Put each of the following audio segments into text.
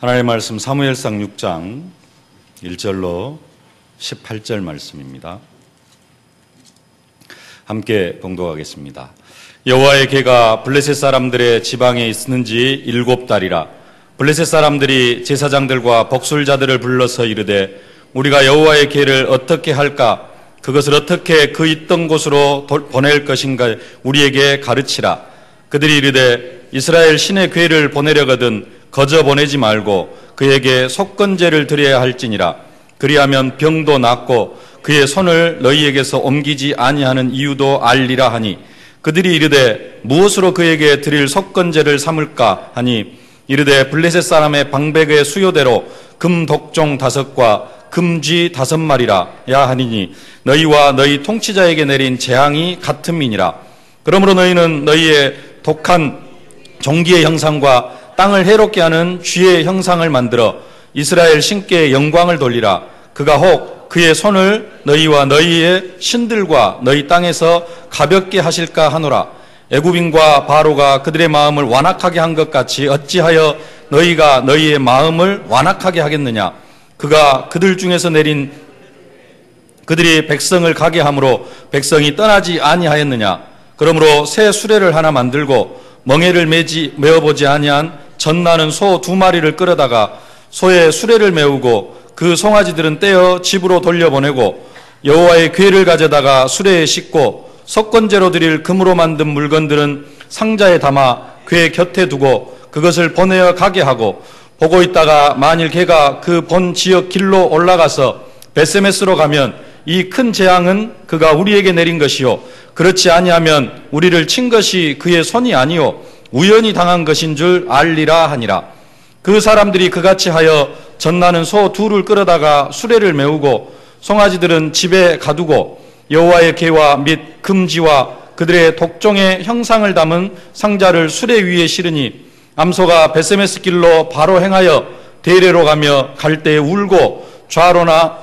하나님의 말씀 사무엘상 6장 1절로 18절 말씀입니다. 함께 봉독하겠습니다. 여호와의 궤가 블레셋 사람들의 지방에 있는지 7달이라. 블레셋 사람들이 제사장들과 복술자들을 불러서 이르되 우리가 여호와의 궤를 어떻게 할까? 그것을 어떻게 그 있던 곳으로 보낼 것인가 우리에게 가르치라. 그들이 이르되 이스라엘 신의 궤를 보내려거든 거저 보내지 말고 그에게 속건제를 드려야 할지니라. 그리하면 병도 낫고 그의 손을 너희에게서 옮기지 아니하는 이유도 알리라 하니, 그들이 이르되 무엇으로 그에게 드릴 속건제를 삼을까 하니, 이르되 블레셋 사람의 방백의 수요대로 금 독종 5과 금쥐 5마리라 하니니 너희와 너희 통치자에게 내린 재앙이 같음이니라. 그러므로 너희는 너희의 독한 종기의 형상과 땅을 해롭게 하는 쥐의 형상을 만들어 이스라엘 신께 영광을 돌리라. 그가 혹 그의 손을 너희와 너희의 신들과 너희 땅에서 가볍게 하실까 하노라. 애굽인과 바로가 그들의 마음을 완악하게 한 것 같이 어찌하여 너희가 너희의 마음을 완악하게 하겠느냐. 그가 그들 중에서 내린 그들이 백성을 가게 함으로 백성이 떠나지 아니하였느냐. 그러므로 새 수레를 하나 만들고 멍에를 메어보지 아니한 젖나는 소 2마리를 끌어다가 소의 수레를 메우고 그 송아지들은 떼어 집으로 돌려보내고 여호와의 궤를 가져다가 수레에 싣고 속건제로 드릴 금으로 만든 물건들은 상자에 담아 궤 곁에 두고 그것을 보내어 가게 하고, 보고 있다가 만일 걔가 그 본 지역 길로 올라가서 베세메스로 가면 이 큰 재앙은 그가 우리에게 내린 것이요 그렇지 아니하면 우리를 친 것이 그의 손이 아니요 우연히 당한 것인 줄 알리라 하니라. 그 사람들이 그같이 하여 젖나는 소 2를 끌어다가 수레를 메우고 송아지들은 집에 가두고 여호와의 궤와 및 금지와 그들의 독종의 형상을 담은 상자를 수레 위에 실으니, 암소가 베세메스 길로 바로 행하여 대례로 가며 갈 때에 울고 좌로나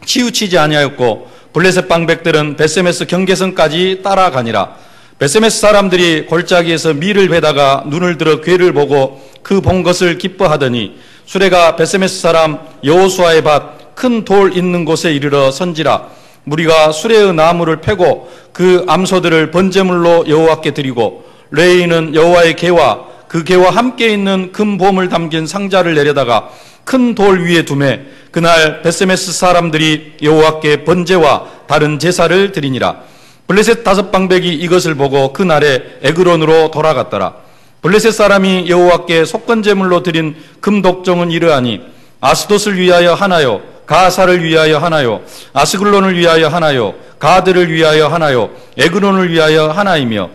치우치지 아니하였고, 블레셋 방백들은 베세메스 경계선까지 따라가니라. 베세메스 사람들이 골짜기에서 밀을 베다가 눈을 들어 궤를 보고 그 본 것을 기뻐하더니, 수레가 베세메스 사람 여호수아의 밭 큰 돌 있는 곳에 이르러 선지라. 무리가 수레의 나무를 패고 그 암소들을 번제물로 여호와께 드리고, 레위인은 여호와의 궤와 그 궤와 함께 있는 금보물 담긴 상자를 내려다가 큰 돌 위에 두매 그날 베세메스 사람들이 여호와께 번제와 다른 제사를 드리니라. 블레셋 5방백이 이것을 보고 그날에 에그론으로 돌아갔더라. 블레셋 사람이 여호와께 속건제물로 드린 금독종은 이러하니, 아스돗을 위하여 하나요, 가사를 위하여 하나요, 아스글론을 위하여 하나요, 가드를 위하여 하나요, 에그론을 위하여 하나이며,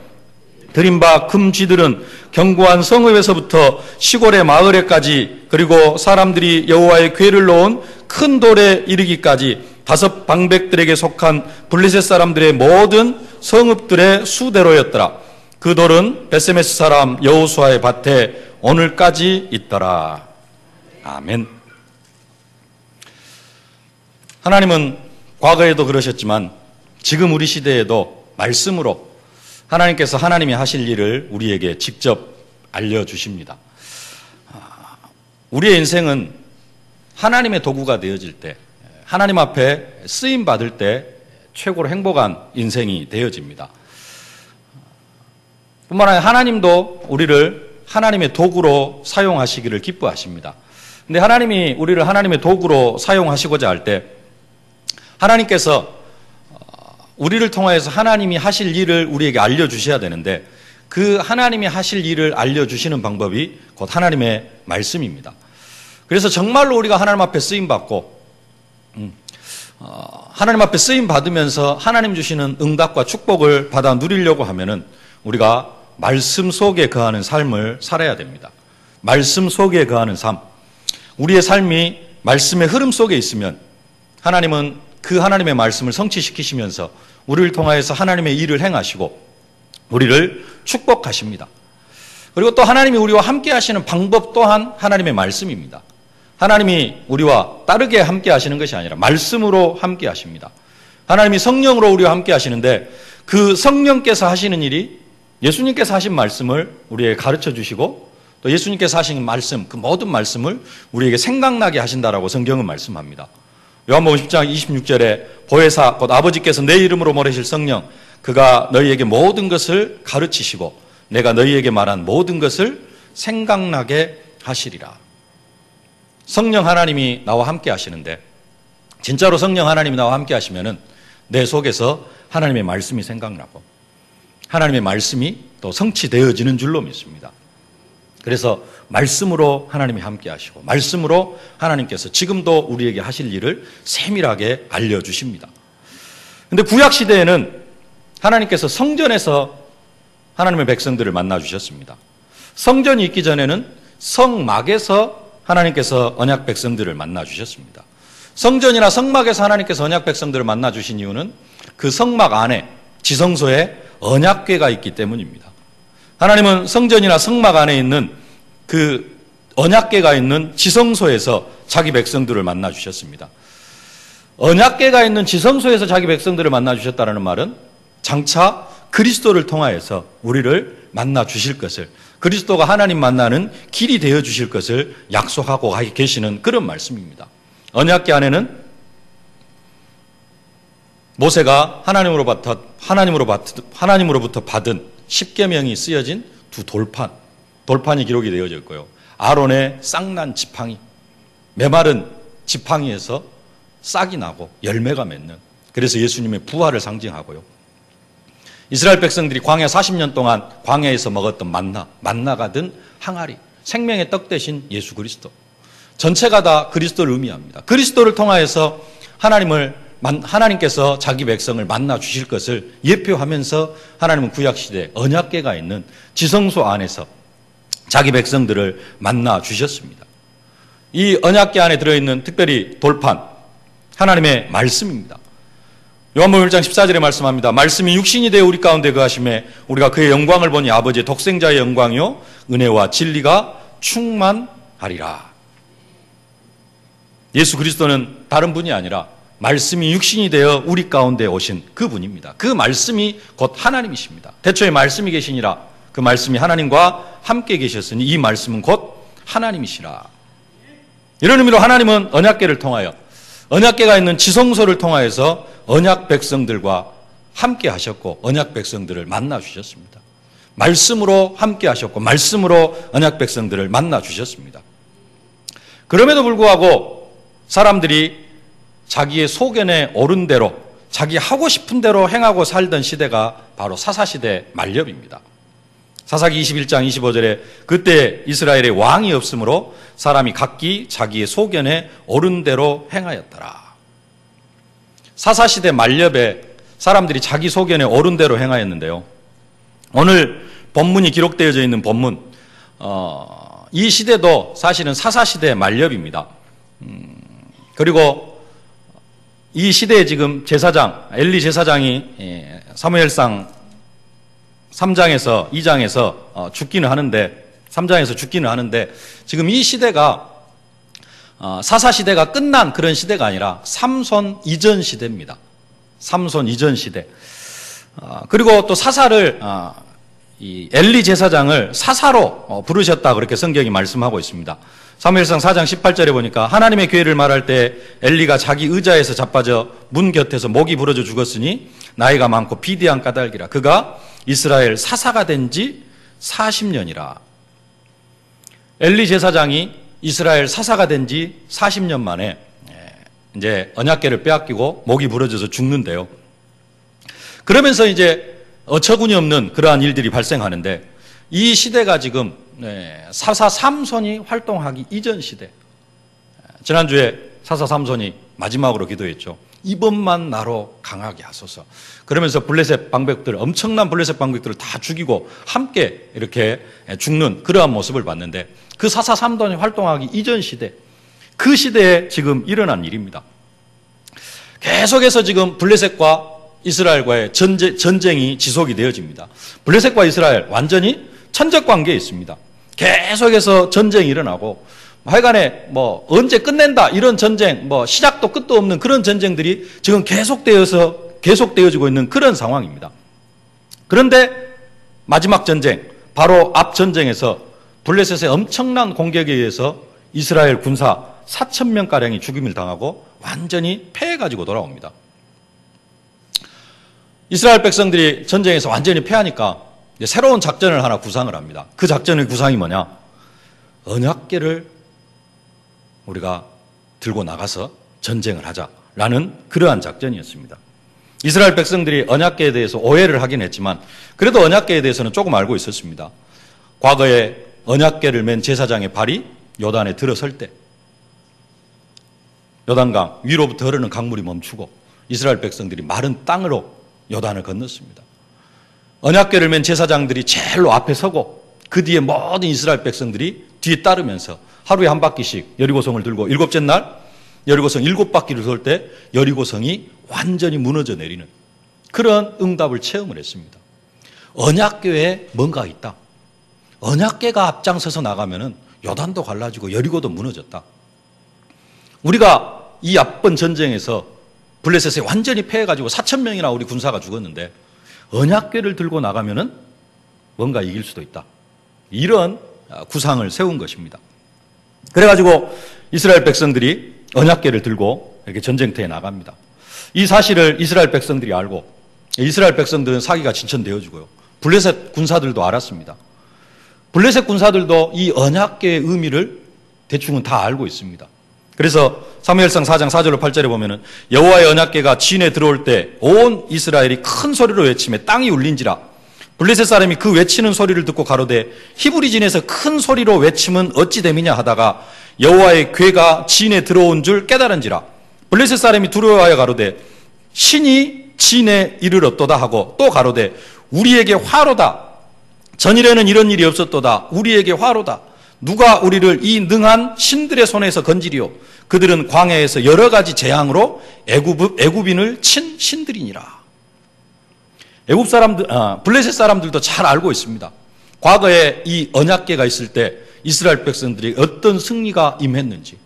드린 바 금쥐들은 견고한 성읍에서부터 시골의 마을에까지, 그리고 사람들이 여호와의 궤를 놓은 큰 돌에 이르기까지 5방백들에게 속한 블레셋 사람들의 모든 성읍들의 수대로였더라. 그 돌은 베세메스 사람 여호수아의 밭에 오늘까지 있더라. 아멘. 하나님은 과거에도 그러셨지만 지금 우리 시대에도 말씀으로 하나님께서 하나님이 하실 일을 우리에게 직접 알려주십니다. 우리의 인생은 하나님의 도구가 되어질 때, 하나님 앞에 쓰임 받을 때 최고로 행복한 인생이 되어집니다. 뿐만 아니라 하나님도 우리를 하나님의 도구로 사용하시기를 기뻐하십니다. 근데 하나님이 우리를 하나님의 도구로 사용하시고자 할 때 하나님께서 우리를 통하여서 하나님이 하실 일을 우리에게 알려주셔야 되는데, 그 하나님이 하실 일을 알려주시는 방법이 곧 하나님의 말씀입니다. 그래서 정말로 우리가 하나님 앞에 쓰임받고 하나님 앞에 쓰임받으면서 하나님 주시는 응답과 축복을 받아 누리려고 하면은 우리가 말씀 속에 거하는 삶을 살아야 됩니다. 말씀 속에 거하는 삶. 우리의 삶이 말씀의 흐름 속에 있으면 하나님은 그 하나님의 말씀을 성취시키시면서 우리를 통하여서 하나님의 일을 행하시고 우리를 축복하십니다. 그리고 또 하나님이 우리와 함께 하시는 방법 또한 하나님의 말씀입니다. 하나님이 우리와 다르게 함께 하시는 것이 아니라 말씀으로 함께 하십니다. 하나님이 성령으로 우리와 함께 하시는데, 그 성령께서 하시는 일이 예수님께서 하신 말씀을 우리에게 가르쳐 주시고 또 예수님께서 하신 말씀, 그 모든 말씀을 우리에게 생각나게 하신다라고 성경은 말씀합니다. 요한복음 10장 26절에 보혜사 곧 아버지께서 내 이름으로 보내실 성령, 그가 너희에게 모든 것을 가르치시고 내가 너희에게 말한 모든 것을 생각나게 하시리라. 성령 하나님이 나와 함께 하시는데, 진짜로 성령 하나님이 나와 함께 하시면은 내 속에서 하나님의 말씀이 생각나고 하나님의 말씀이 또 성취되어지는 줄로 믿습니다. 그래서 말씀으로 하나님이 함께 하시고 말씀으로 하나님께서 지금도 우리에게 하실 일을 세밀하게 알려주십니다. 그런데 구약시대에는 하나님께서 성전에서 하나님의 백성들을 만나주셨습니다. 성전이 있기 전에는 성막에서 하나님께서 언약 백성들을 만나주셨습니다. 성전이나 성막에서 하나님께서 언약 백성들을 만나주신 이유는 그 성막 안에 지성소에 언약궤가 있기 때문입니다. 하나님은 성전이나 성막 안에 있는 그 언약궤가 있는 지성소에서 자기 백성들을 만나주셨습니다. 언약궤가 있는 지성소에서 자기 백성들을 만나주셨다는 말은 장차 그리스도를 통하여서 우리를 만나주실 것을, 그리스도가 하나님 만나는 길이 되어주실 것을 약속하고 계시는 그런 말씀입니다. 언약궤 안에는 모세가 하나님으로부터 받은 십계명이 쓰여진 두 돌판이 기록이 되어져 있고요. 아론의 쌍난 지팡이, 메마른 지팡이에서 싹이 나고 열매가 맺는, 그래서 예수님의 부활을 상징하고요. 이스라엘 백성들이 광야 40년 동안 광야에서 먹었던 만나가 든 항아리, 생명의 떡 대신 예수 그리스도, 전체가 다 그리스도를 의미합니다. 그리스도를 통하여서 하나님께서 자기 백성을 만나 주실 것을 예표하면서 하나님은 구약시대에 언약궤가 있는 지성소 안에서 자기 백성들을 만나 주셨습니다. 이 언약궤 안에 들어있는 특별히 돌판, 하나님의 말씀입니다. 요한복음 1장 14절에 말씀합니다. 말씀이 육신이 되어 우리 가운데 거하심에 우리가 그의 영광을 보니 아버지의 독생자의 영광이요 은혜와 진리가 충만하리라. 예수 그리스도는 다른 분이 아니라 말씀이 육신이 되어 우리 가운데 오신 그 분입니다. 그 말씀이 곧 하나님이십니다. 태초에 말씀이 계시니라. 그 말씀이 하나님과 함께 계셨으니 이 말씀은 곧 하나님이시라. 이런 의미로 하나님은 언약궤를 통하여, 언약궤가 있는 지성소를 통하여서 언약 백성들과 함께 하셨고 언약 백성들을 만나 주셨습니다. 말씀으로 함께 하셨고 말씀으로 언약 백성들을 만나 주셨습니다. 그럼에도 불구하고 사람들이 자기의 소견에 오른 대로, 자기 하고 싶은 대로 행하고 살던 시대가 바로 사사시대 말엽입니다. 사사기 21장 25절에 그때 이스라엘에 왕이 없으므로 사람이 각기 자기의 소견에 오른 대로 행하였더라. 사사시대 말엽에 사람들이 자기 소견에 오른 대로 행하였는데요. 오늘 본문이 기록되어져 있는 본문, 이 시대도 사실은 사사시대 말엽입니다. 그리고 이 시대에 지금 제사장, 엘리 제사장이 사무엘상 3장에서 2장에서 죽기는 하는데, 3장에서 죽기는 하는데, 지금 이 시대가 사사시대가 끝난 그런 시대가 아니라 삼손 이전 시대입니다. 삼손 이전 시대. 그리고 또 사사를, 이 엘리 제사장을 사사로 부르셨다, 그렇게 성경이 말씀하고 있습니다. 사무엘상 4장 18절에 보니까 하나님의 교회를 말할 때 엘리가 자기 의자에서 자빠져 문 곁에서 목이 부러져 죽었으니 나이가 많고 비대한 까닭이라. 그가 이스라엘 사사가 된 지 40년이라. 엘리 제사장이 이스라엘 사사가 된 지 40년 만에 이제 언약궤를 빼앗기고 목이 부러져서 죽는데요. 그러면서 이제 어처구니 없는 그러한 일들이 발생하는데, 이 시대가 지금 사사 삼손이 활동하기 이전 시대. 지난주에 사사 삼손이 마지막으로 기도했죠. 이번만 나로 강하게 하소서. 그러면서 블레셋 방백들, 엄청난 블레셋 방백들을 다 죽이고 함께 이렇게 죽는 그러한 모습을 봤는데, 그 사사 삼손이 활동하기 이전 시대, 그 시대에 지금 일어난 일입니다. 계속해서 지금 블레셋과 이스라엘과의 전쟁이 지속이 되어집니다. 블레셋과 이스라엘 완전히 천적 관계에 있습니다. 계속해서 전쟁이 일어나고, 하여간에 언제 끝낸다 이런 전쟁, 시작도 끝도 없는 그런 전쟁들이 지금 계속되어지고 있는 그런 상황입니다. 그런데 마지막 전쟁, 바로 앞 전쟁에서 블레셋의 엄청난 공격에 의해서 이스라엘 군사 4,000명가량이 죽임을 당하고 완전히 패해가지고 돌아옵니다. 이스라엘 백성들이 전쟁에서 완전히 패하니까 새로운 작전을 하나 구상을 합니다. 그 작전의 구상이 뭐냐? 언약궤를 우리가 들고 나가서 전쟁을 하자라는 그러한 작전이었습니다. 이스라엘 백성들이 언약궤에 대해서 오해를 하긴 했지만 그래도 언약궤에 대해서는 조금 알고 있었습니다. 과거에 언약궤를 맨 제사장의 발이 요단에 들어설 때 요단강 위로부터 흐르는 강물이 멈추고 이스라엘 백성들이 마른 땅으로 요단을 건넜습니다. 언약궤를 맨 제사장들이 제일로 앞에 서고 그 뒤에 모든 이스라엘 백성들이 뒤에 따르면서 하루에 한 바퀴씩 여리고성을 들고 일곱째 날 여리고성 7바퀴를 돌 때 여리고성이 완전히 무너져 내리는 그런 응답을 체험을 했습니다. 언약궤에 뭔가 있다. 언약궤가 앞장서서 나가면은 요단도 갈라지고 여리고도 무너졌다. 우리가 이 앞번 전쟁에서 블레셋에 완전히 패해가지고 4,000명이나 우리 군사가 죽었는데 언약궤를 들고 나가면은 뭔가 이길 수도 있다. 이런 구상을 세운 것입니다. 그래가지고 이스라엘 백성들이 언약궤를 들고 이렇게 전쟁터에 나갑니다. 이 사실을 이스라엘 백성들이 알고 이스라엘 백성들은 사기가 진천되어지고요. 블레셋 군사들도 알았습니다. 블레셋 군사들도 이 언약궤의 의미를 대충은 다 알고 있습니다. 그래서 사무엘상 4장 4절로 8절에 보면은 여호와의 언약궤가 진에 들어올 때 온 이스라엘이 큰 소리로 외치며 땅이 울린지라 블레셋 사람이 그 외치는 소리를 듣고 가로되 히브리진에서 큰 소리로 외침은 어찌 됨이냐 하다가 여호와의 궤가 진에 들어온 줄 깨달은지라 블레셋 사람이 두려워하여 가로되 신이 진에 이르렀도다 하고 또 가로되 우리에게 화로다 전일에는 이런 일이 없었도다 우리에게 화로다 누가 우리를 이 능한 신들의 손에서 건지리요 그들은 광야에서 여러 가지 재앙으로 애굽인을 친 신들이니라. 애굽 사람들, 블레셋 사람들도 잘 알고 있습니다. 과거에 이 언약궤가 있을 때 이스라엘 백성들이 어떤 승리가 임했는지.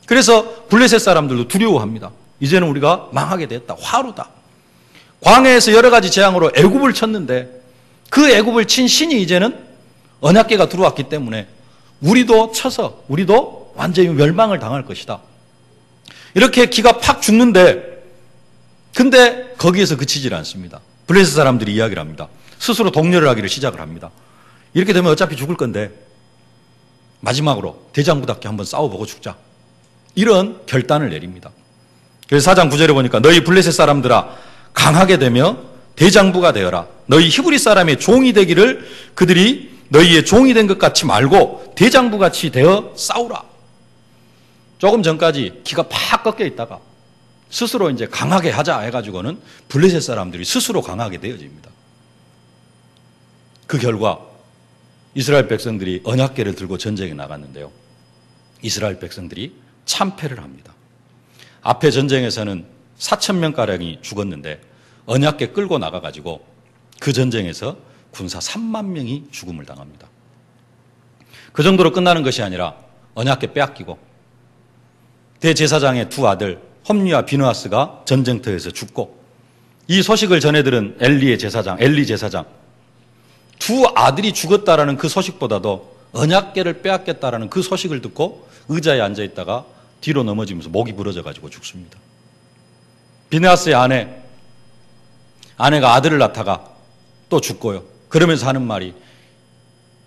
그래서 블레셋 사람들도 두려워합니다. 이제는 우리가 망하게 됐다. 화로다. 광야에서 여러 가지 재앙으로 애굽을 쳤는데 그 애굽을 친 신이 이제는 언약궤가 들어왔기 때문에 우리도 쳐서 우리도 완전히 멸망을 당할 것이다. 이렇게 기가 팍 죽는데 근데 거기에서 그치질 않습니다. 블레셋 사람들이 이야기를 합니다. 스스로 독려를 하기를 시작을 합니다. 이렇게 되면 어차피 죽을 건데 마지막으로 대장부답게 한번 싸워보고 죽자. 이런 결단을 내립니다. 그래서 4장 9절에 보니까 너희 블레셋 사람들아 강하게 되며 대장부가 되어라. 너희 히브리 사람의 종이 되기를 그들이 너희의 종이 된 것 같이 말고 대장부같이 되어 싸우라. 조금 전까지 기가 팍 꺾여 있다가 스스로 이제 강하게 하자 해가지고는 블레셋 사람들이 스스로 강하게 되어집니다. 그 결과 이스라엘 백성들이 언약궤를 들고 전쟁에 나갔는데요. 이스라엘 백성들이 참패를 합니다. 앞에 전쟁에서는 4,000명가량이 죽었는데 언약궤 끌고 나가가지고 그 전쟁에서 군사 3만 명이 죽음을 당합니다. 그 정도로 끝나는 것이 아니라 언약궤 빼앗기고 대제사장의 두 아들 홈리와 비느하스가 전쟁터에서 죽고 이 소식을 전해들은 엘리 제사장 두 아들이 죽었다라는 그 소식보다도 언약궤를 빼앗겼다라는 그 소식을 듣고 의자에 앉아있다가 뒤로 넘어지면서 목이 부러져가지고 죽습니다. 비느하스의 아내가 아들을 낳다가 또 죽고요. 그러면서 하는 말이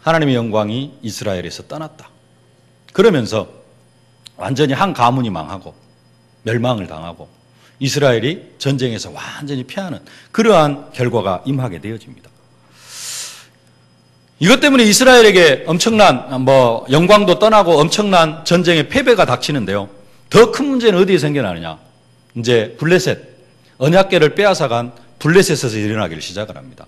하나님의 영광이 이스라엘에서 떠났다. 그러면서 완전히 한 가문이 망하고 멸망을 당하고 이스라엘이 전쟁에서 완전히 패하는 그러한 결과가 임하게 되어집니다. 이것 때문에 이스라엘에게 엄청난 영광도 떠나고 엄청난 전쟁의 패배가 닥치는데요. 더 큰 문제는 어디에 생겨나느냐? 이제 블레셋, 언약궤를 빼앗아간 블레셋에서 일어나기를 시작을 합니다.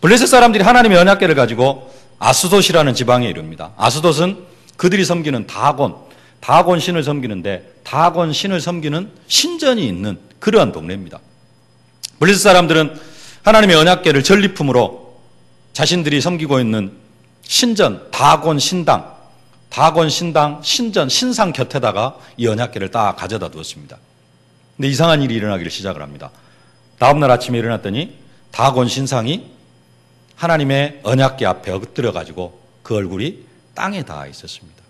블레셋 사람들이 하나님의 언약궤를 가지고 아스돗이라는 지방에 이릅니다. 아스돗은 그들이 섬기는 다곤 신을 섬기는데 다곤 신을 섬기는 신전이 있는 그러한 동네입니다. 블레셋 사람들은 하나님의 언약궤를 전리품으로 자신들이 섬기고 있는 신전, 다곤 신당, 신전, 신상 곁에다가 이 언약궤를 딱 가져다 두었습니다. 근데 이상한 일이 일어나기를 시작을 합니다. 다음날 아침에 일어났더니 다곤 신상이 하나님의 언약궤 앞에 엎드려 가지고 그 얼굴이 땅에 닿아 있었습니다.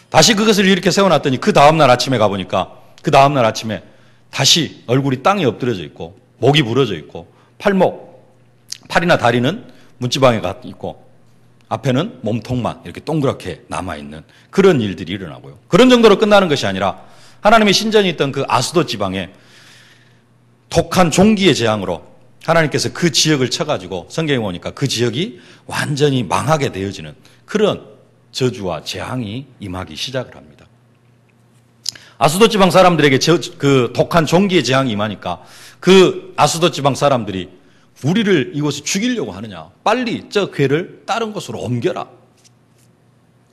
다시 그것을 이렇게 세워놨더니 그 다음날 아침에 가보니까 그 다음날 아침에 다시 얼굴이 땅에 엎드려져 있고 목이 부러져 있고 팔이나 다리는 문지방에 가 있고 앞에는 몸통만 이렇게 동그랗게 남아있는 그런 일들이 일어나고요. 그런 정도로 끝나는 것이 아니라 하나님의 신전이 있던 그 아수도 지방에 독한 종기의 재앙으로 하나님께서 그 지역을 쳐가지고 성경에 보니까 그 지역이 완전히 망하게 되어지는 그런 저주와 재앙이 임하기 시작을 합니다. 아수도 지방 사람들에게 그 독한 종기의 재앙이 임하니까 그 아수도 지방 사람들이 우리를 이곳에 죽이려고 하느냐, 빨리 저 궤를 다른 곳으로 옮겨라.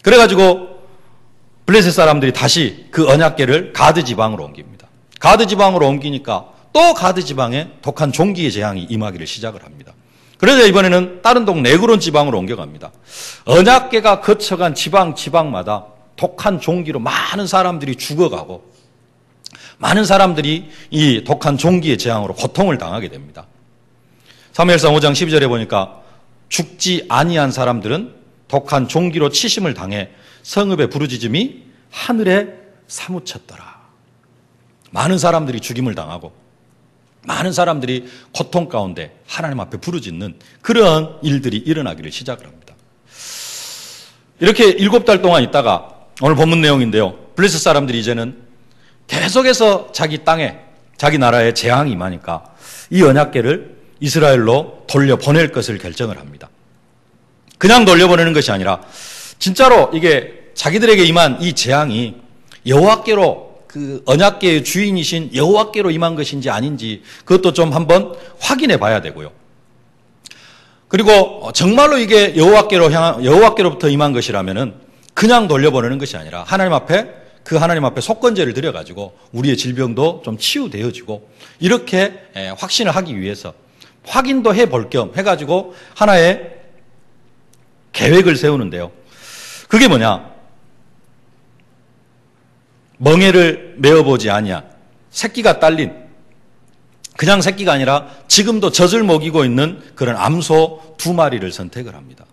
그래가지고 블레셋 사람들이 다시 그 언약궤를 가드 지방으로 옮깁니다. 가드 지방으로 옮기니까 또 가드 지방에 독한 종기의 재앙이 임하기를 시작을 합니다. 그래서 이번에는 다른 동네 에그론 지방으로 옮겨갑니다. 언약궤가 거쳐간 지방마다 독한 종기로 많은 사람들이 죽어가고 많은 사람들이 이 독한 종기의 재앙으로 고통을 당하게 됩니다. 사무엘상 5장 12절에 보니까 죽지 아니한 사람들은 독한 종기로 치심을 당해 성읍의 부르짖음이 하늘에 사무쳤더라. 많은 사람들이 죽임을 당하고 많은 사람들이 고통 가운데 하나님 앞에 부르짖는 그런 일들이 일어나기를 시작을 합니다. 이렇게 7달 동안 있다가 오늘 본문 내용인데요. 블레셋 사람들이 이제는 계속해서 자기 땅에 자기 나라에 재앙이 임하니까 이 언약궤를 이스라엘로 돌려보낼 것을 결정을 합니다. 그냥 돌려보내는 것이 아니라 진짜로 이게 자기들에게 임한 이 재앙이 여호와께로 그 언약궤의 주인이신 여호와께로 임한 것인지 아닌지 그것도 좀 한번 확인해 봐야 되고요. 그리고 정말로 이게 여호와께로부터 임한 것이라면은 그냥 돌려보내는 것이 아니라 하나님 앞에 속건제를 드려가지고 우리의 질병도 좀 치유되어지고 이렇게 확신을 하기 위해서 확인도 해볼 겸 해가지고 하나의 계획을 세우는데요. 그게 뭐냐? 멍에를 메어보지 아니한 새끼가 딸린 그냥 새끼가 아니라 지금도 젖을 먹이고 있는 그런 암소 2마리를 선택을 합니다.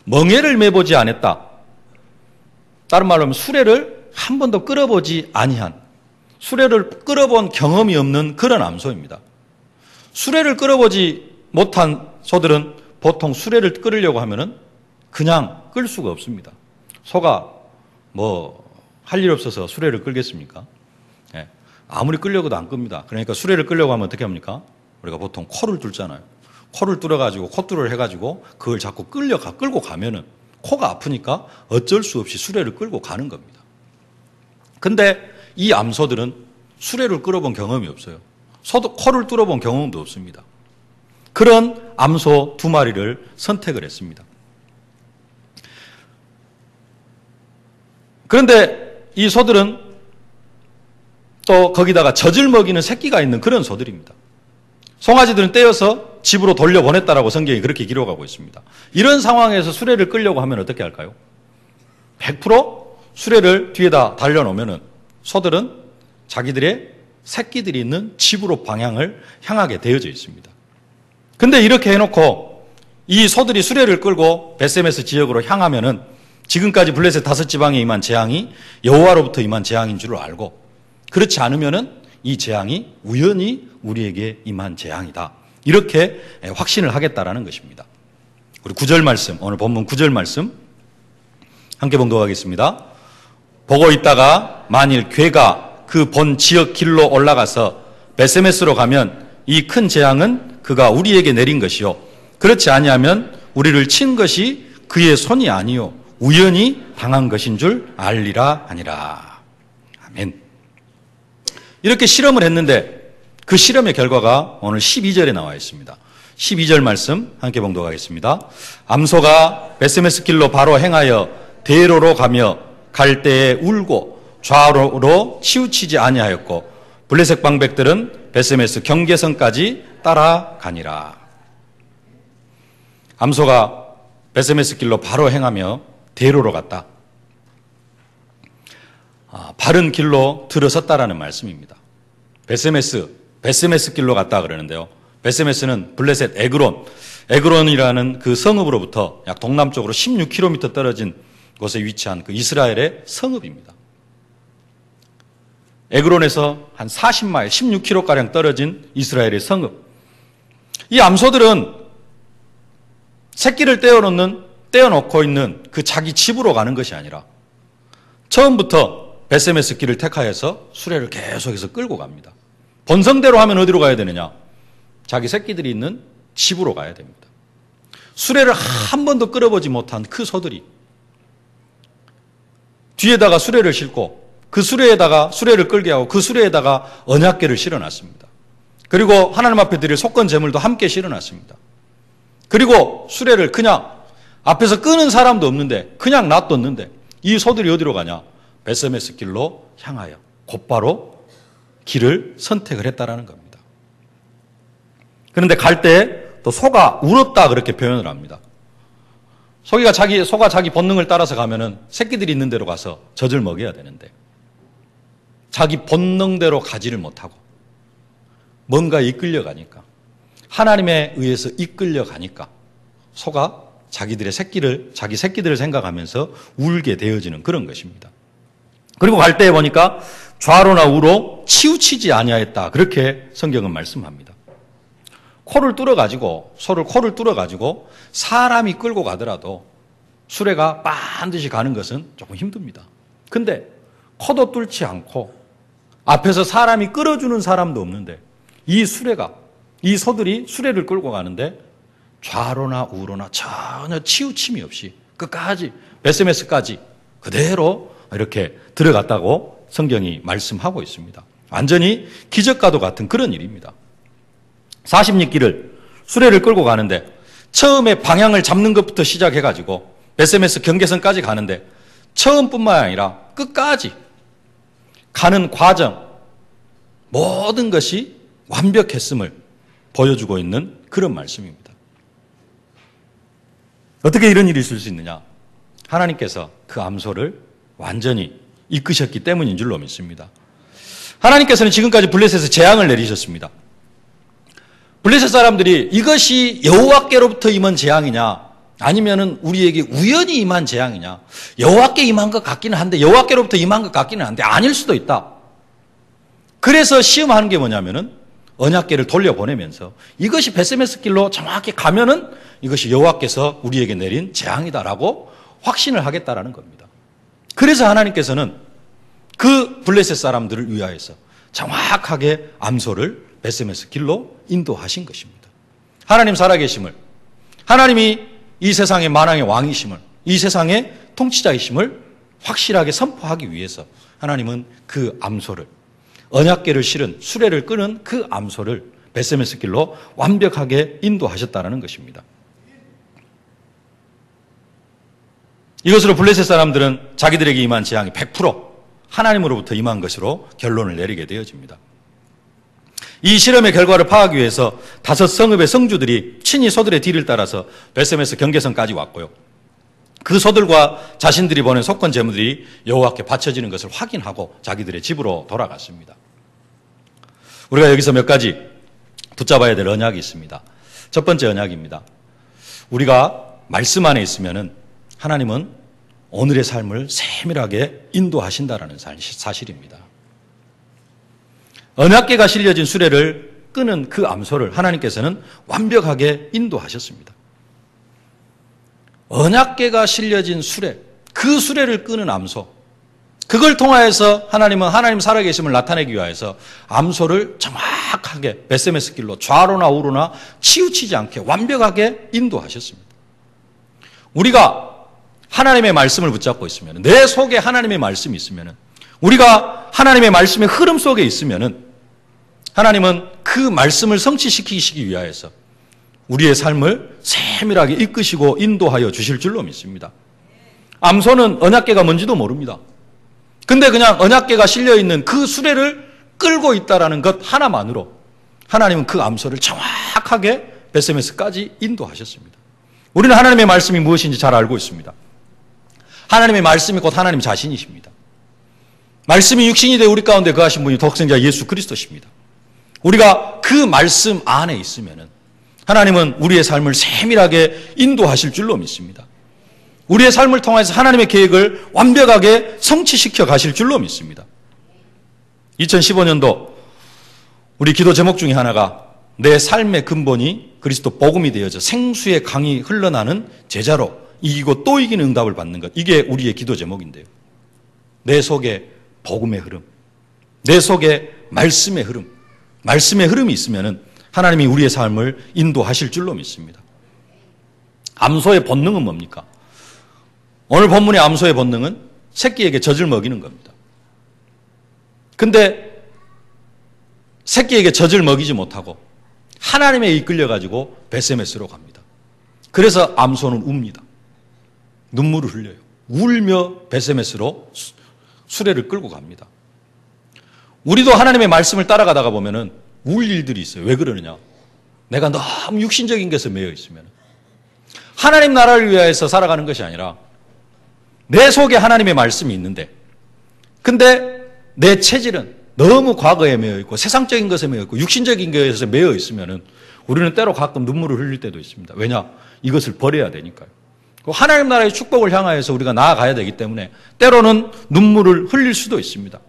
멍에를 메보지 않았다. 다른 말로 하면 수레를 한 번도 끌어보지 아니한 수레를 끌어본 경험이 없는 그런 암소입니다. 수레를 끌어보지 못한 소들은 보통 수레를 끌으려고 하면은 그냥 끌 수가 없습니다. 소가 할 일 없어서 수레를 끌겠습니까? 예. 아무리 끌려고도 안 끕니다. 그러니까 수레를 끌려고 하면 어떻게 합니까? 우리가 보통 코를 뚫잖아요. 코를 뚫어가지고 콧줄을 해가지고 그걸 자꾸 끌고 가면은 코가 아프니까 어쩔 수 없이 수레를 끌고 가는 겁니다. 근데 이 암소들은 수레를 끌어본 경험이 없어요. 소도 코를 뚫어본 경험도 없습니다. 그런 암소 2마리를 선택을 했습니다. 그런데 이 소들은 또 거기다가 젖을 먹이는 새끼가 있는 그런 소들입니다. 송아지들은 떼어서 집으로 돌려보냈다라고 성경이 그렇게 기록하고 있습니다. 이런 상황에서 수레를 끌려고 하면 어떻게 할까요? 100% 수레를 뒤에다 달려놓으면 소들은 자기들의 새끼들이 있는 집으로 방향을 향하게 되어져 있습니다. 근데 이렇게 해놓고 이 소들이 수레를 끌고 베세메스 지역으로 향하면은 지금까지 블레셋 5지방에 임한 재앙이 여호와로부터 임한 재앙인 줄을 알고 그렇지 않으면은 이 재앙이 우연히 우리에게 임한 재앙이다. 이렇게 확신을 하겠다라는 것입니다. 우리 9절 말씀, 오늘 본문 9절 말씀 함께 봉독하겠습니다. 보고 있다가 만일 궤가 그 본 지역 길로 올라가서 베세메스로 가면 이 큰 재앙은 그가 우리에게 내린 것이요 그렇지 아니하면 우리를 친 것이 그의 손이 아니요 우연히 당한 것인 줄 알리라 하니라. 아멘. 이렇게 실험을 했는데 그 실험의 결과가 오늘 12절에 나와 있습니다. 12절 말씀 함께 봉독하겠습니다. 암소가 베세메스 길로 바로 행하여 대로로 가며 갈 때에 울고 좌로로 치우치지 아니하였고 블레셋 방백들은 베세메스 경계선까지 따라가니라. 암소가 베세메스 길로 바로 행하며 대로로 갔다. 바른 길로 들어섰다라는 말씀입니다. 베세메스 길로 갔다 그러는데요. 베세메스는 블레셋 에그론, 에그론이라는 그 성읍으로부터 약 동남쪽으로 16km 떨어진 곳에 위치한 그 이스라엘의 성읍입니다. 에그론에서 한 40마일, 16km가량 떨어진 이스라엘의 성읍. 이 암소들은 새끼를 떼어놓고 있는 그 자기 집으로 가는 것이 아니라 처음부터 베세메스 길을 택하여서 수레를 계속해서 끌고 갑니다. 본성대로 하면 어디로 가야 되느냐? 자기 새끼들이 있는 집으로 가야 됩니다. 수레를 한 번도 끌어보지 못한 그 소들이 뒤에다가 수레를 싣고 그 수레에다가 수레를 끌게 하고 그 수레에다가 언약궤를 실어놨습니다. 그리고 하나님 앞에 드릴 속건 제물도 함께 실어놨습니다. 그리고 수레를 그냥 앞에서 끄는 사람도 없는데 그냥 놔뒀는데 이 소들이 어디로 가냐? 베세메스 길로 향하여 곧바로 길을 선택을 했다라는 겁니다. 그런데 갈 때 또 소가 울었다 그렇게 표현을 합니다. 소가 자기 본능을 따라서 가면은 새끼들이 있는 데로 가서 젖을 먹여야 되는데 자기 본능대로 가지를 못하고 뭔가 이끌려가니까 하나님에 의해서 이끌려가니까 소가 자기 새끼들을 생각하면서 울게 되어지는 그런 것입니다. 그리고 갈 때 보니까 좌로나 우로 치우치지 아니하였다 그렇게 성경은 말씀합니다. 소를 코를 뚫어가지고 사람이 끌고 가더라도 수레가 반드시 가는 것은 조금 힘듭니다. 근데 코도 뚫지 않고 앞에서 사람이 끌어주는 사람도 없는데 이 소들이 수레를 끌고 가는데 좌로나 우로나 전혀 치우침이 없이 끝까지 베세메스까지 그대로 이렇게 들어갔다고 성경이 말씀하고 있습니다. 완전히 기적과도 같은 그런 일입니다. 40리길을 수레를 끌고 가는데 처음에 방향을 잡는 것부터 시작해가지고 베세메스 경계선까지 가는데 처음뿐만 아니라 끝까지 가는 과정 모든 것이 완벽했음을 보여주고 있는 그런 말씀입니다. 어떻게 이런 일이 있을 수 있느냐? 하나님께서 그 암소를 완전히 이끄셨기 때문인 줄로 믿습니다. 하나님께서는 지금까지 블레셋에 재앙을 내리셨습니다. 블레셋 사람들이 이것이 여호와께로부터 임한 재앙이냐 아니면은 우리에게 우연히 임한 재앙이냐, 여호와께 임한 것 같기는 한데 여호와께로부터 임한 것 같기는 한데 아닐 수도 있다. 그래서 시험하는 게 뭐냐면은 언약궤를 돌려보내면서 이것이 베세메스 길로 정확히 가면은 이것이 여호와께서 우리에게 내린 재앙이다라고 확신을 하겠다라는 겁니다. 그래서 하나님께서는 그 블레셋 사람들을 위하여서 정확하게 암소를 베세메스 길로 인도하신 것입니다. 하나님 살아계심을, 하나님이 이 세상의 만왕의 왕이심을, 이 세상의 통치자이심을 확실하게 선포하기 위해서 하나님은 그 암소를, 언약궤를 실은 수레를 끄는 그 암소를 베세메스 길로 완벽하게 인도하셨다는 것입니다. 이것으로 블레셋 사람들은 자기들에게 임한 재앙이 100% 하나님으로부터 임한 것으로 결론을 내리게 되어집니다. 이 실험의 결과를 파악하기 위해서 5 성읍의 성주들이 친히 소들의 뒤를 따라서 베세메스 경계선까지 왔고요. 그 소들과 자신들이 보낸 속건 제물들이 여호와께 바쳐지는 것을 확인하고 자기들의 집으로 돌아갔습니다. 우리가 여기서 몇 가지 붙잡아야 될 언약이 있습니다. 첫 번째 언약입니다. 우리가 말씀 안에 있으면은 하나님은 오늘의 삶을 세밀하게 인도하신다라는 사실입니다. 언약궤가 실려진 수레를 끄는 그 암소를 하나님께서는 완벽하게 인도하셨습니다. 언약궤가 실려진 수레, 그 수레를 끄는 암소, 그걸 통하여서 하나님은 하나님 살아계심을 나타내기 위하여서 암소를 정확하게 베세메스 길로 좌로나 우로나 치우치지 않게 완벽하게 인도하셨습니다. 우리가 하나님의 말씀을 붙잡고 있으면, 내 속에 하나님의 말씀이 있으면, 우리가 하나님의 말씀의 흐름 속에 있으면 하나님은 그 말씀을 성취시키시기 위하여서 우리의 삶을 세밀하게 이끄시고 인도하여 주실 줄로 믿습니다. 암소는 언약궤가 뭔지도 모릅니다. 근데 그냥 언약궤가 실려있는 그 수레를 끌고 있다라는 것 하나만으로 하나님은 그 암소를 정확하게 베세메스까지 인도하셨습니다. 우리는 하나님의 말씀이 무엇인지 잘 알고 있습니다. 하나님의 말씀이 곧 하나님 자신이십니다. 말씀이 육신이 되어 우리 가운데 거하신 분이 독생자 예수 그리스도십니다. 우리가 그 말씀 안에 있으면은 하나님은 우리의 삶을 세밀하게 인도하실 줄로 믿습니다. 우리의 삶을 통해서 하나님의 계획을 완벽하게 성취시켜 가실 줄로 믿습니다. 2015년도 우리 기도 제목 중에 하나가 내 삶의 근본이 그리스도 복음이 되어져 생수의 강이 흘러나는 제자로 이기고 또 이기는 응답을 받는 것. 이게 우리의 기도 제목인데요. 내 속에 복음의 흐름, 내 속에 말씀의 흐름, 말씀의 흐름이 있으면 하나님이 우리의 삶을 인도하실 줄로 믿습니다. 암소의 본능은 뭡니까? 오늘 본문의 암소의 본능은 새끼에게 젖을 먹이는 겁니다. 근데 새끼에게 젖을 먹이지 못하고 하나님에 이끌려가지고 베세메스로 갑니다. 그래서 암소는 웁니다. 눈물을 흘려요. 울며 베세메스로 수레를 끌고 갑니다. 우리도 하나님의 말씀을 따라가다가 보면은 울 일들이 있어요. 왜 그러느냐? 내가 너무 육신적인 것에 매여 있으면 하나님 나라를 위하여서 살아가는 것이 아니라 내 속에 하나님의 말씀이 있는데 근데 내 체질은 너무 과거에 매여 있고 세상적인 것에 매여 있고 육신적인 것에 매여 있으면 우리는 때로 가끔 눈물을 흘릴 때도 있습니다. 왜냐? 이것을 버려야 되니까요. 하나님 나라의 축복을 향하여서 우리가 나아가야 되기 때문에 때로는 눈물을 흘릴 수도 있습니다.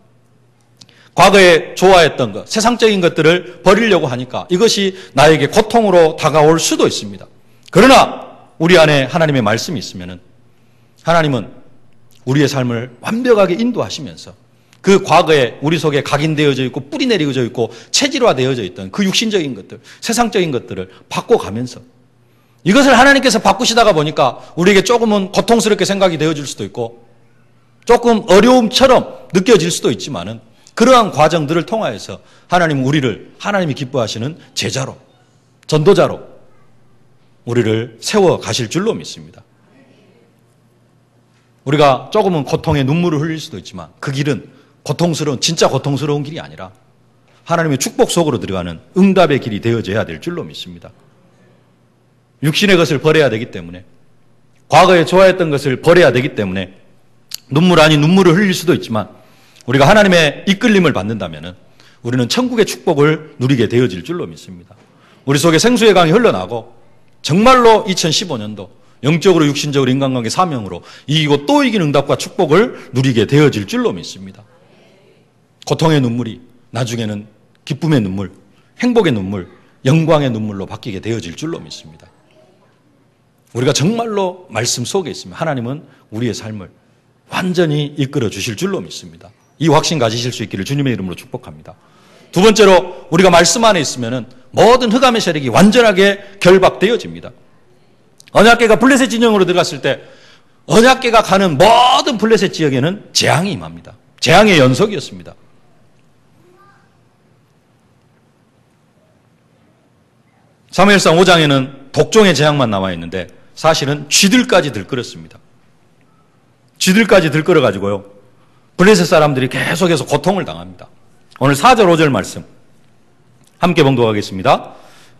과거에 좋아했던 것, 세상적인 것들을 버리려고 하니까 이것이 나에게 고통으로 다가올 수도 있습니다. 그러나 우리 안에 하나님의 말씀이 있으면 하나님은 우리의 삶을 완벽하게 인도하시면서 그 과거에 우리 속에 각인되어져 있고 뿌리 내려져 있고 체질화되어져 있던 그 육신적인 것들, 세상적인 것들을 바꿔가면서 이것을 하나님께서 바꾸시다가 보니까 우리에게 조금은 고통스럽게 생각이 되어질 수도 있고 조금 어려움처럼 느껴질 수도 있지만은 그러한 과정들을 통하여서 하나님은 우리를 하나님이 기뻐하시는 제자로, 전도자로 우리를 세워 가실 줄로 믿습니다. 우리가 조금은 고통에 눈물을 흘릴 수도 있지만 그 길은 진짜 고통스러운 길이 아니라 하나님의 축복 속으로 들어가는 응답의 길이 되어져야 될 줄로 믿습니다. 육신의 것을 버려야 되기 때문에 과거에 좋아했던 것을 버려야 되기 때문에 눈물 아닌 눈물을 흘릴 수도 있지만 우리가 하나님의 이끌림을 받는다면 우리는 천국의 축복을 누리게 되어질 줄로 믿습니다. 우리 속에 생수의 강이 흘러나고 정말로 2015년도 영적으로 육신적으로 인간관계 사명으로 이기고 또 이기는 응답과 축복을 누리게 되어질 줄로 믿습니다. 고통의 눈물이 나중에는 기쁨의 눈물, 행복의 눈물, 영광의 눈물로 바뀌게 되어질 줄로 믿습니다. 우리가 정말로 말씀 속에 있으면 하나님은 우리의 삶을 완전히 이끌어 주실 줄로 믿습니다. 이 확신 가지실 수 있기를 주님의 이름으로 축복합니다. 두 번째로 우리가 말씀 안에 있으면 모든 흑암의 세력이 완전하게 결박되어집니다. 언약궤가 블레셋 진영으로 들어갔을 때 언약궤가 가는 모든 블레셋 지역에는 재앙이 임합니다. 재앙의 연속이었습니다. 사무엘상 5장에는 독종의 재앙만 나와 있는데 사실은 쥐들까지 들끓었습니다. 쥐들까지 들끓어가지고요. 블레셋 사람들이 계속해서 고통을 당합니다. 오늘 4절 5절 말씀 함께 봉독하겠습니다.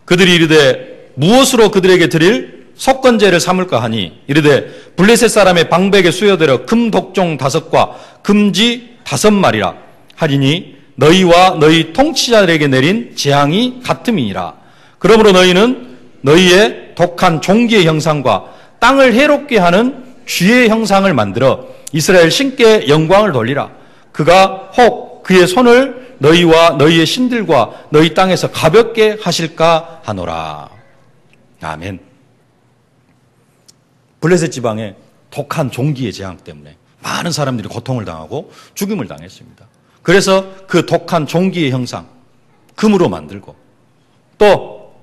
그들이 이르되 무엇으로 그들에게 드릴 속건제를 삼을까 하니 이르되 블레셋 사람의 방백에 수여되어 금 독종 5과 금쥐 5마리라 하리니 너희와 너희 통치자들에게 내린 재앙이 같음이니라. 그러므로 너희는 너희의 독한 종기의 형상과 땅을 해롭게 하는 쥐의 형상을 만들어 이스라엘 신께 영광을 돌리라. 그가 혹 그의 손을 너희와 너희의 신들과 너희 땅에서 가볍게 하실까 하노라. 아멘. 블레셋 지방에 독한 종기의 재앙 때문에 많은 사람들이 고통을 당하고 죽임을 당했습니다. 그래서 그 독한 종기의 형상 금으로 만들고 또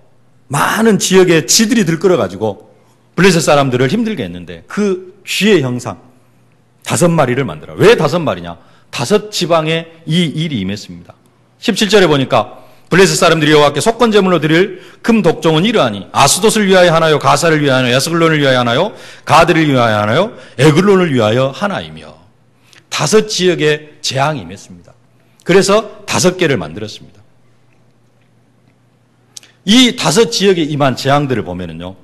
많은 지역에 쥐들이 들끓어가지고 블레셋 사람들을 힘들게 했는데 그 쥐의 형상 5마리를 만들어. 왜 5마리냐? 5지방에 이 일이 임했습니다. 17절에 보니까 블레셋 사람들이 여호와께 속건제물로 드릴 금 독종은 이러하니 아스돗을 위하여 하나요, 가사를 위하여 하나요, 야스글론을 위하여 하나요, 가드를 위하여 하나요, 에글론을 위하여 하나이며 5지역에 재앙이 임했습니다. 그래서 5개를 만들었습니다. 이 5지역에 임한 재앙들을 보면은요,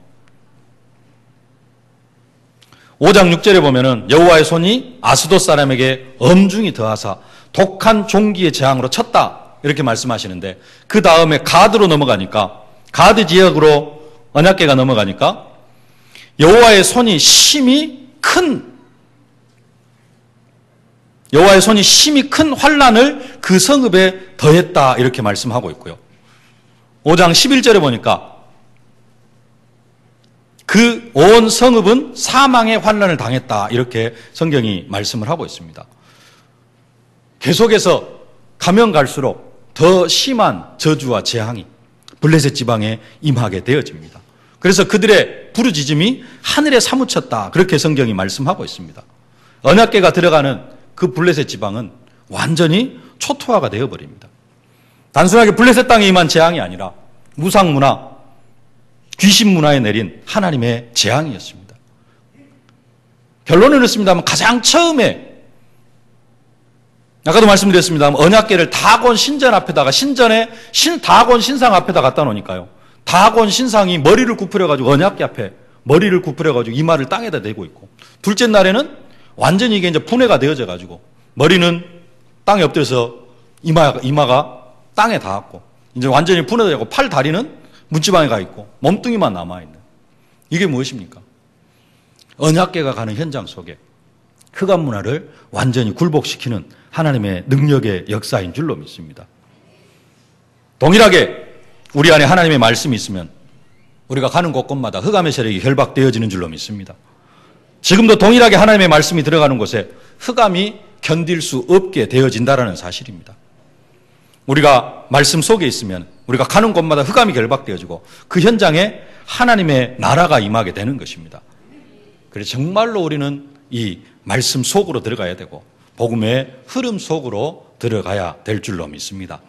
5장 6절에 보면은 여호와의 손이 아스돗 사람에게 엄중히 더하사 독한 종기의 재앙으로 쳤다 이렇게 말씀하시는데 그 다음에 가드로 넘어가니까 가드 지역으로 언약궤가 넘어가니까 여호와의 손이 심히 큰 환난을 그 성읍에 더했다 이렇게 말씀하고 있고요. 5장 11절에 보니까 그 온 성읍은 사망의 환난을 당했다 이렇게 성경이 말씀을 하고 있습니다. 계속해서 가면 갈수록 더 심한 저주와 재앙이 블레셋 지방에 임하게 되어집니다. 그래서 그들의 부르짖음이 하늘에 사무쳤다 그렇게 성경이 말씀하고 있습니다. 언약궤가 들어가는 그 블레셋 지방은 완전히 초토화가 되어버립니다. 단순하게 블레셋 땅에 임한 재앙이 아니라 무상문화, 귀신문화에 내린 하나님의 재앙이었습니다. 결론은 이렇습니다만 가장 처음에 아까도 말씀드렸습니다만 언약궤를 다곤 신전 앞에다가 다곤 신상 앞에다 갖다 놓으니까요. 다곤 신상이 머리를 굽으려가지고 언약궤 앞에 머리를 굽으려가지고 이마를 땅에다 대고 있고 둘째 날에는 완전히 이게 이제 분해가 되어져 가지고 머리는 땅에 엎드려서 이마가 땅에 닿았고 이제 완전히 분해되고 팔 다리는 문지방에 가 있고 몸뚱이만 남아있는 이게 무엇입니까? 언약궤가 가는 현장 속에 흑암 문화를 완전히 굴복시키는 하나님의 능력의 역사인 줄로 믿습니다. 동일하게 우리 안에 하나님의 말씀이 있으면 우리가 가는 곳곳마다 흑암의 세력이 결박되어지는 줄로 믿습니다. 지금도 동일하게 하나님의 말씀이 들어가는 곳에 흑암이 견딜 수 없게 되어진다는 사실입니다. 우리가 말씀 속에 있으면 우리가 가는 곳마다 흑암이 결박되어지고 그 현장에 하나님의 나라가 임하게 되는 것입니다. 그래서 정말로 우리는 이 말씀 속으로 들어가야 되고 복음의 흐름 속으로 들어가야 될 줄로 믿습니다.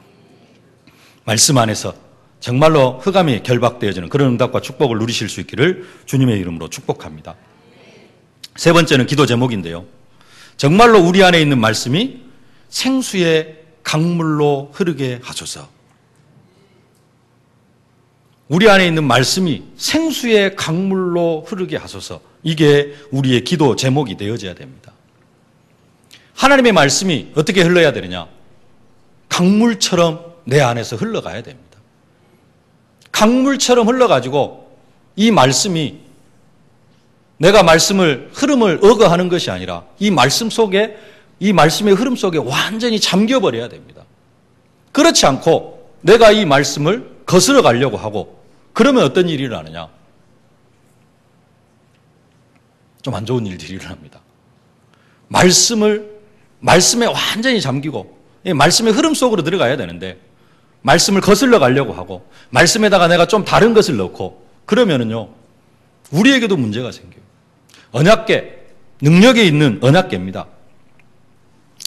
말씀 안에서 정말로 흑암이 결박되어지는 그런 응답과 축복을 누리실 수 있기를 주님의 이름으로 축복합니다. 세 번째는 기도 제목인데요. 정말로 우리 안에 있는 말씀이 생수의 강물로 흐르게 하소서. 우리 안에 있는 말씀이 생수의 강물로 흐르게 하소서. 이게 우리의 기도 제목이 되어져야 됩니다. 하나님의 말씀이 어떻게 흘러야 되느냐? 강물처럼 내 안에서 흘러가야 됩니다. 강물처럼 흘러가지고 이 말씀이 내가 말씀을 흐름을 억어하는 것이 아니라 이 말씀 속에 이 말씀의 흐름 속에 완전히 잠겨버려야 됩니다. 그렇지 않고 내가 이 말씀을 거스러 가려고 하고 그러면 어떤 일이 일어나느냐? 좀 안 좋은 일들이 일어납니다. 말씀에 완전히 잠기고 이 말씀의 흐름 속으로 들어가야 되는데 말씀을 거슬러 가려고 하고 말씀에다가 내가 좀 다른 것을 넣고 그러면은요 우리에게도 문제가 생겨요. 언약궤, 능력이 있는 언약궤입니다.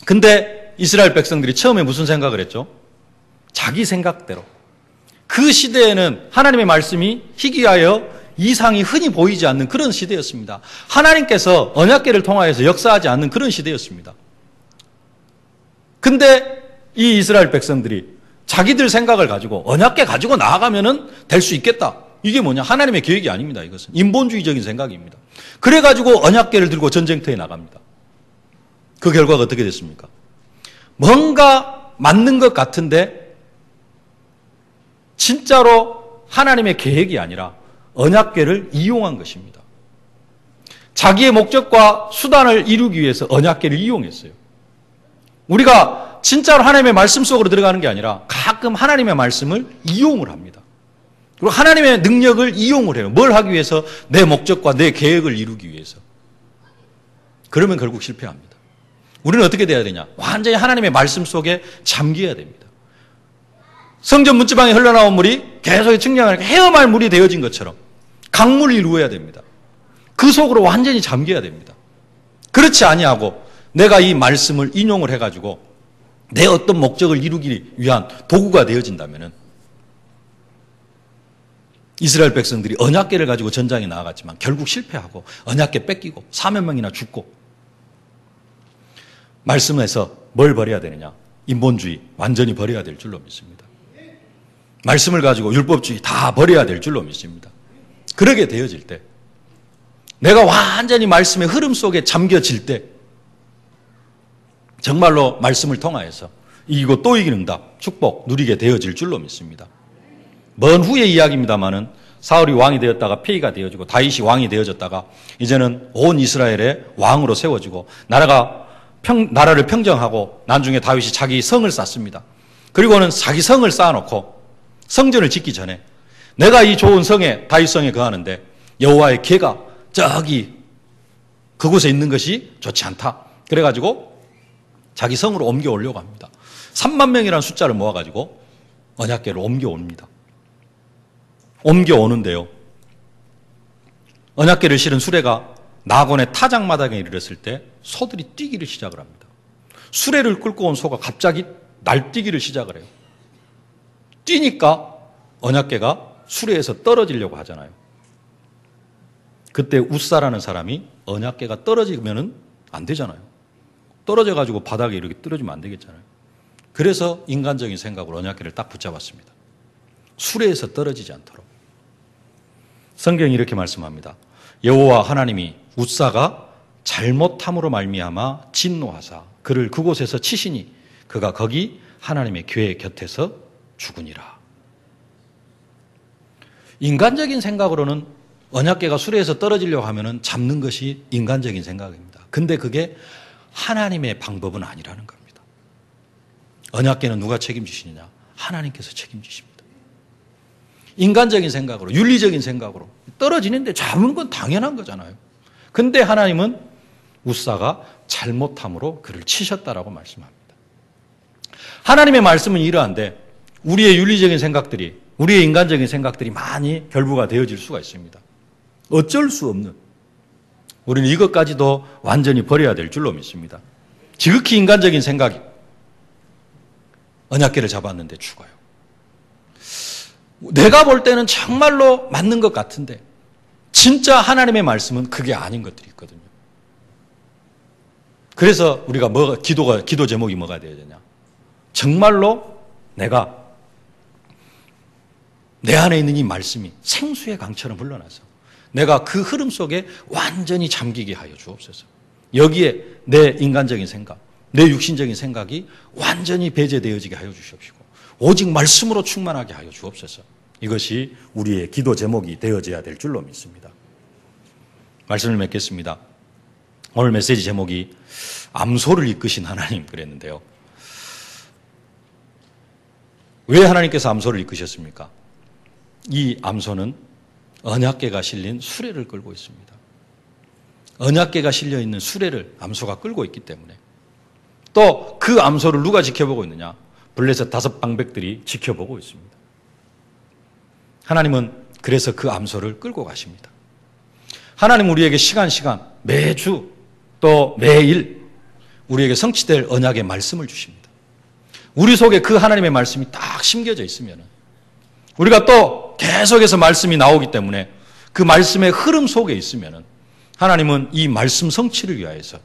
근데 이스라엘 백성들이 처음에 무슨 생각을 했죠? 자기 생각대로. 그 시대에는 하나님의 말씀이 희귀하여 이상이 흔히 보이지 않는 그런 시대였습니다. 하나님께서 언약궤를 통하여서 역사하지 않는 그런 시대였습니다. 근데 이 이스라엘 백성들이 자기들 생각을 가지고 언약궤 가지고 나아가면은 될 수 있겠다. 이게 뭐냐? 하나님의 계획이 아닙니다. 이것은 인본주의적인 생각입니다. 그래가지고 언약궤를 들고 전쟁터에 나갑니다. 그 결과가 어떻게 됐습니까? 뭔가 맞는 것 같은데 진짜로 하나님의 계획이 아니라 언약궤를 이용한 것입니다. 자기의 목적과 수단을 이루기 위해서 언약궤를 이용했어요. 우리가 진짜로 하나님의 말씀 속으로 들어가는 게 아니라 가끔 하나님의 말씀을 이용을 합니다. 그리고 하나님의 능력을 이용을 해요. 뭘 하기 위해서? 내 목적과 내 계획을 이루기 위해서. 그러면 결국 실패합니다. 우리는 어떻게 돼야 되냐? 완전히 하나님의 말씀 속에 잠겨야 됩니다. 성전 문지방에 흘러나온 물이 계속 측량하니까 헤엄할 물이 되어진 것처럼 강물을 이루어야 됩니다. 그 속으로 완전히 잠겨야 됩니다. 그렇지 아니하고 내가 이 말씀을 인용을 해가지고 내 어떤 목적을 이루기 위한 도구가 되어진다면은 이스라엘 백성들이 언약궤를 가지고 전장에 나아갔지만 결국 실패하고 언약궤 뺏기고 4만 명이나 죽고 말씀에서 뭘 버려야 되느냐? 인본주의 완전히 버려야 될 줄로 믿습니다. 말씀을 가지고 율법주의 다 버려야 될 줄로 믿습니다. 그러게 되어질 때 내가 완전히 말씀의 흐름 속에 잠겨질 때 정말로 말씀을 통하여서 이기고 또 이기는 응답, 축복 누리게 되어질 줄로 믿습니다. 먼 후의 이야기입니다마는 사울이 왕이 되었다가 폐위가 되어지고 다윗이 왕이 되어졌다가 이제는 온 이스라엘의 왕으로 세워지고 나라를 평정하고 나중에 다윗이 자기 성을 쌓습니다. 그리고는 자기 성을 쌓아놓고 성전을 짓기 전에 내가 이 좋은 성에 다윗성에 거하는데 여호와의 궤가 저기 그곳에 있는 것이 좋지 않다. 그래가지고 자기 성으로 옮겨오려고 합니다. 3만 명이라는 숫자를 모아가지고 언약궤를 옮겨옵니다. 옮겨오는데요. 언약궤를 실은 수레가 나곤의 타작마당에 이르렀을 때 소들이 뛰기를 시작을 합니다. 수레를 끌고 온 소가 갑자기 날뛰기를 시작을 해요. 뛰니까 언약궤가 수레에서 떨어지려고 하잖아요. 그때 웃사라는 사람이 언약궤가 떨어지면 안 되잖아요. 떨어져가지고 바닥에 이렇게 떨어지면 안 되겠잖아요. 그래서 인간적인 생각으로 언약궤를 딱 붙잡았습니다. 수레에서 떨어지지 않도록. 성경이 이렇게 말씀합니다. 여호와 하나님이 웃사가 잘못함으로 말미암아 진노하사 그를 그곳에서 치시니 그가 거기 하나님의 궤 곁에서 죽으니라. 인간적인 생각으로는 언약궤가 수레에서 떨어지려고 하면 잡는 것이 인간적인 생각입니다. 근데 그게 하나님의 방법은 아니라는 겁니다. 언약궤는 누가 책임지시느냐? 하나님께서 책임지십니다. 인간적인 생각으로, 윤리적인 생각으로 떨어지는데 잡는 건 당연한 거잖아요. 근데 하나님은 웃사가 잘못함으로 그를 치셨다라고 말씀합니다. 하나님의 말씀은 이러한데 우리의 윤리적인 생각들이, 우리의 인간적인 생각들이 많이 결부가 되어질 수가 있습니다. 어쩔 수 없는, 우리는 이것까지도 완전히 버려야 될 줄로 믿습니다. 지극히 인간적인 생각이 언약궤를 잡았는데 죽어요. 내가 볼 때는 정말로 맞는 것 같은데 진짜 하나님의 말씀은 그게 아닌 것들이 있거든요. 그래서 우리가 기도 제목이 뭐가 되어야 되냐? 정말로 내가 내 안에 있는 이 말씀이 생수의 강처럼 흘러나서 내가 그 흐름 속에 완전히 잠기게 하여 주옵소서. 여기에 내 인간적인 생각, 내 육신적인 생각이 완전히 배제되어지게 하여 주시옵시고 오직 말씀으로 충만하게 하여 주옵소서. 이것이 우리의 기도 제목이 되어져야 될 줄로 믿습니다. 말씀을 맺겠습니다. 오늘 메시지 제목이 암소를 이끄신 하나님 그랬는데요. 왜 하나님께서 암소를 이끄셨습니까? 이 암소는 언약궤가 실린 수레를 끌고 있습니다. 언약궤가 실려있는 수레를 암소가 끌고 있기 때문에 또 그 암소를 누가 지켜보고 있느냐? 블레셋 5방백들이 지켜보고 있습니다. 하나님은 그래서 그 암소를 끌고 가십니다. 하나님 우리에게 시간 매주 또 매일 우리에게 성취될 언약의 말씀을 주십니다. 우리 속에 그 하나님의 말씀이 딱 심겨져 있으면 우리가 또 계속해서 말씀이 나오기 때문에 그 말씀의 흐름 속에 있으면 하나님은 이 말씀 성취를 위하여서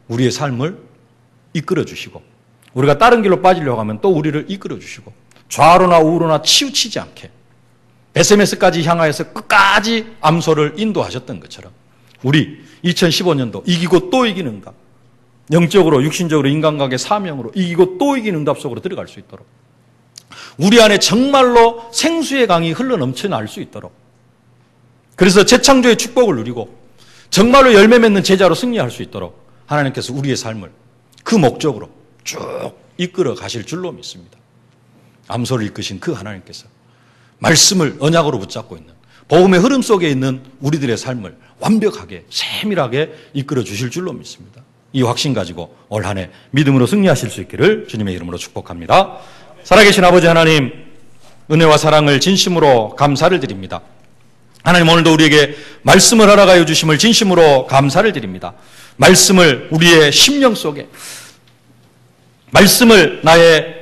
우리의 삶을 이끌어 주시고 우리가 다른 길로 빠지려고 하면 또 우리를 이끌어 주시고 좌로나 우로나 치우치지 않게 베세메스까지 향하여서 끝까지 암소를 인도하셨던 것처럼 우리 2015년도 이기고 또 이기는 응답, 영적으로 육신적으로 인간관계 사명으로 이기고 또 이기는 응답 속으로 들어갈 수 있도록 우리 안에 정말로 생수의 강이 흘러넘쳐날 수 있도록 그래서 재창조의 축복을 누리고 정말로 열매 맺는 제자로 승리할 수 있도록 하나님께서 우리의 삶을 그 목적으로 쭉 이끌어 가실 줄로 믿습니다. 암소를 이끄신 그 하나님께서 말씀을 언약으로 붙잡고 있는 복음의 흐름 속에 있는 우리들의 삶을 완벽하게 세밀하게 이끌어 주실 줄로 믿습니다. 이 확신 가지고 올 한 해 믿음으로 승리하실 수 있기를 주님의 이름으로 축복합니다. 살아계신 아버지 하나님, 은혜와 사랑을 진심으로 감사를 드립니다. 하나님 오늘도 우리에게 말씀을 허락하여 주심을 진심으로 감사를 드립니다. 말씀을 우리의 심령 속에, 말씀을 나의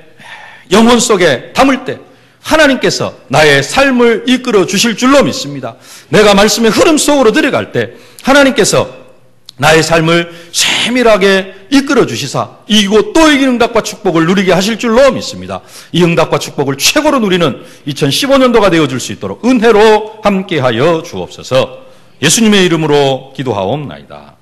영혼 속에 담을 때 하나님께서 나의 삶을 이끌어 주실 줄로 믿습니다. 내가 말씀의 흐름 속으로 들어갈 때 하나님께서 나의 삶을 세밀하게 이끌어 주시사 이기고 또 이기는 응답과 축복을 누리게 하실 줄로 믿습니다. 이 응답과 축복을 최고로 누리는 2015년도가 되어줄 수 있도록 은혜로 함께하여 주옵소서. 예수님의 이름으로 기도하옵나이다.